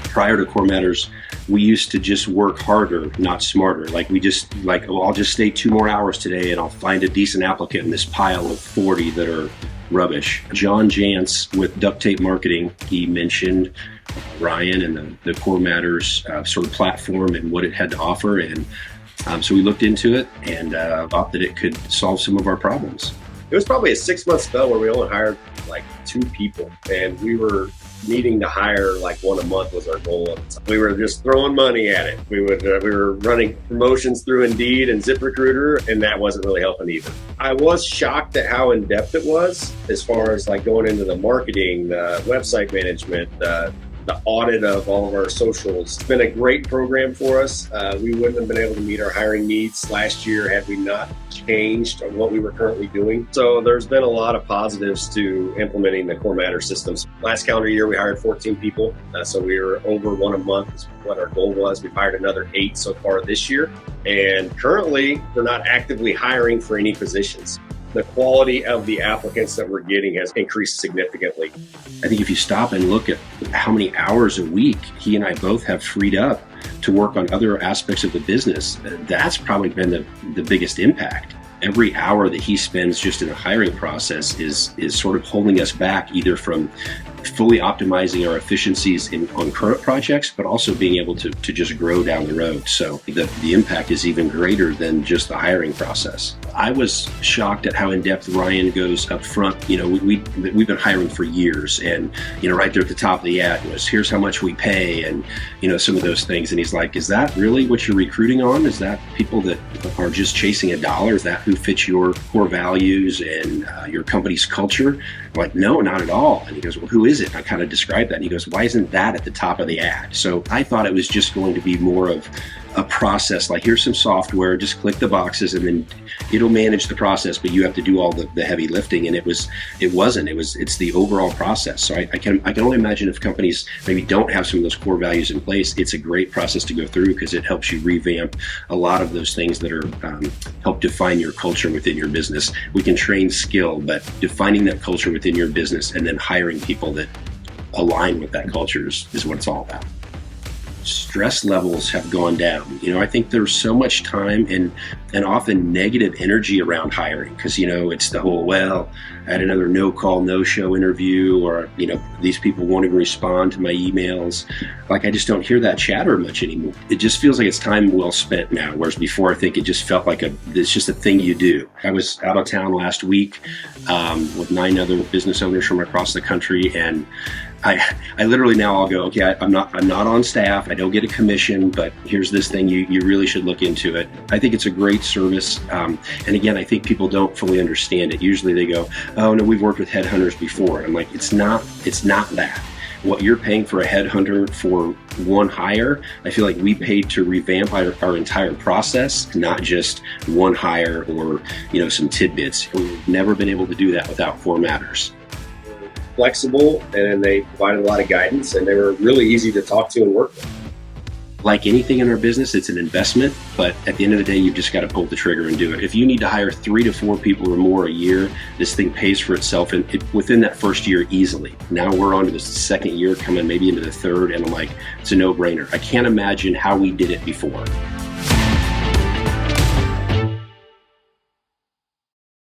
Prior to Core Matters, we used to just work harder, not smarter. Like oh, I'll just stay 2 more hours today and I'll find a decent applicant in this pile of 40 that are rubbish. John Jantz with Duct Tape Marketing, he mentioned Ryan and the Core Matters sort of platform and what it had to offer. And so we looked into it and thought that it could solve some of our problems. It was probably a 6-month spell where we only hired like 2 people, and we were needing to hire like 1 a month was our goal. We were just throwing money at it. We were running promotions through Indeed and ZipRecruiter, and that wasn't really helping either. I was shocked at how in depth it was, as far as like going into the marketing, the website management, the audit of all of our socials. It's been a great program for us. We wouldn't have been able to meet our hiring needs last year had we not changed what we were currently doing. So there's been a lot of positives to implementing the Core Matter systems. Last calendar year, we hired 14 people. So we were over 1 a month is what our goal was. We've hired another 8 so far this year. And currently, we're not actively hiring for any positions. The quality of the applicants that we're getting has increased significantly. I think if you stop and look at how many hours a week he and I both have freed up to work on other aspects of the business, that's probably been the biggest impact. Every hour that he spends just in the hiring process is sort of holding us back, either from fully optimizing our efficiencies on current projects, but also being able to just grow down the road. So the impact is even greater than just the hiring process. I was shocked at how in-depth Ryan goes up front. You know, we've been hiring for years, and, you know, right there at the top of the ad was, here's how much we pay, and, you know, some of those things. And he's like, is that really what you're recruiting on? Is that people that are just chasing a dollar? Is that who fits your core values and your company's culture? I'm like, no, not at all. And he goes, well, who is it? I kind of described that. And he goes, why isn't that at the top of the ad? So I thought it was just going to be more of a process, like, here's some software, just click the boxes and then it'll manage the process, but you have to do all the heavy lifting. And it's the overall process. So I can only imagine if companies maybe don't have some of those core values in place, it's a great process to go through, because it helps you revamp a lot of those things that are help define your culture within your business. We can train skill, but defining that culture within your business and then hiring people that align with that culture is what it's all about. Stress levels have gone down. You know, I think there's so much time and often negative energy around hiring, because, you know, it's the whole, well, I had another no-call, no-show interview, or, you know, these people won't even respond to my emails. Like, I just don't hear that chatter much anymore. It just feels like it's time well spent now, whereas before I think it just felt like it's just a thing you do. I was out of town last week with 9 other business owners from across the country, and I literally now I'll go, okay, I'm not on staff, I don't get a commission, but here's this thing, you really should look into it. I think it's a great service, and again, I think people don't fully understand it. Usually they go, oh no, we've worked with headhunters before. And I'm like, it's not that. What you're paying for a headhunter for one hire, I feel like we paid to revamp our entire process, not just one hire or, you know, some tidbits. We've never been able to do that without Core Matters. Flexible, and they provided a lot of guidance, and they were really easy to talk to and work with. Like anything in our business, it's an investment, but at the end of the day, you've just got to pull the trigger and do it. If you need to hire 3 to 4 people or more a year, this thing pays for itself within that first year easily. Now we're on to the second year, coming maybe into the third, and I'm like, it's a no-brainer. I can't imagine how we did it before.